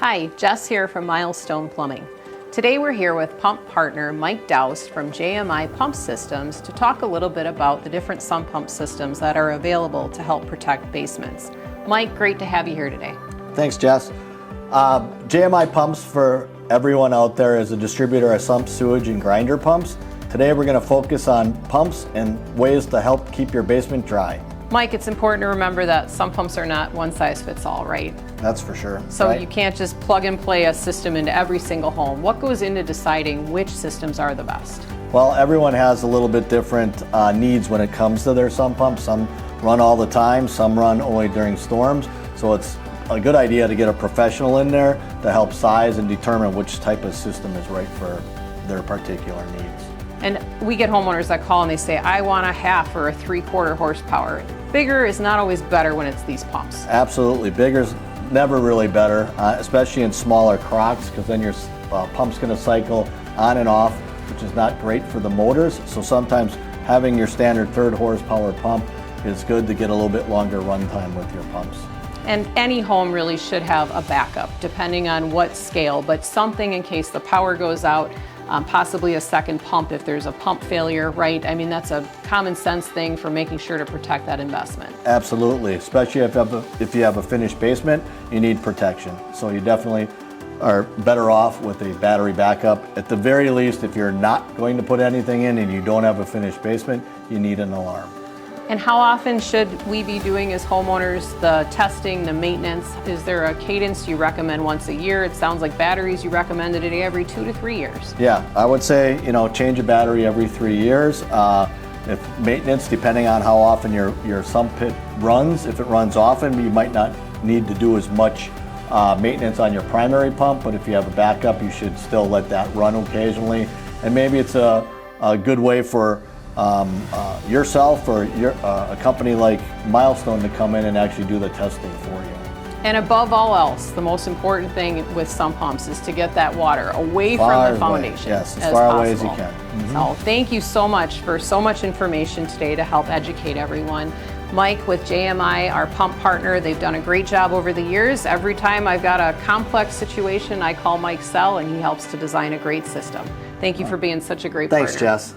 Hi, Jess here from Milestone Plumbing. Today we're here with pump partner Mike Doust from JMI Pump Systems to talk a little bit about the different sump pump systems that are available to help protect basements. Mike, great to have you here today. Thanks, Jess. JMI Pumps, for everyone out there, is a distributor of sump, sewage, and grinder pumps. Today we're going to focus on pumps and ways to help keep your basement dry. Mike, it's important to remember that sump pumps are not one size fits all, right? That's for sure. So right? You can't just plug and play a system into every single home. What goes into deciding which systems are the best? Well, everyone has a little bit different needs when it comes to their sump pumps. Some run all the time, some run only during storms. So it's a good idea to get a professional in there to help size and determine which type of system is right for their particular needs. And we get homeowners that call and they say, I want a half or a 3/4 horsepower. Bigger is not always better when it's these pumps. Absolutely. Bigger's never really better, especially in smaller crocks, because then your pump's going to cycle on and off, which is not great for the motors. So sometimes having your standard 3rd horsepower pump is good to get a little bit longer run time with your pumps. And any home really should have a backup, depending on what scale, but something in case the power goes out, possibly a second pump if there's a pump failure, right? I mean, that's a common sense thing for making sure to protect that investment. Absolutely, especially if you have a finished basement, you need protection. So you definitely are better off with a battery backup. At the very least, if you're not going to put anything in and you don't have a finished basement, you need an alarm. And how often should we be doing as homeowners the testing, the maintenance? Is there a cadence you recommend once a year? It sounds like batteries you recommended it every 2 to 3 years. Yeah, I would say, change a battery every 3 years. If maintenance, depending on how often your sump pit runs, if it runs often, you might not need to do as much maintenance on your primary pump, but if you have a backup, you should still let that run occasionally. And maybe it's a good way for yourself or a company like Milestone to come in and actually do the testing for you. And above all else, the most important thing with sump pumps is to get that water away from the foundation. Yes, as far away as you can. So thank you so much for so much information today to help educate everyone. Mike with JMI, our pump partner, they've done a great job over the years. Every time I've got a complex situation, I call Mike's cell and he helps to design a great system. Thank you for being such a great partner. Thanks, Jess.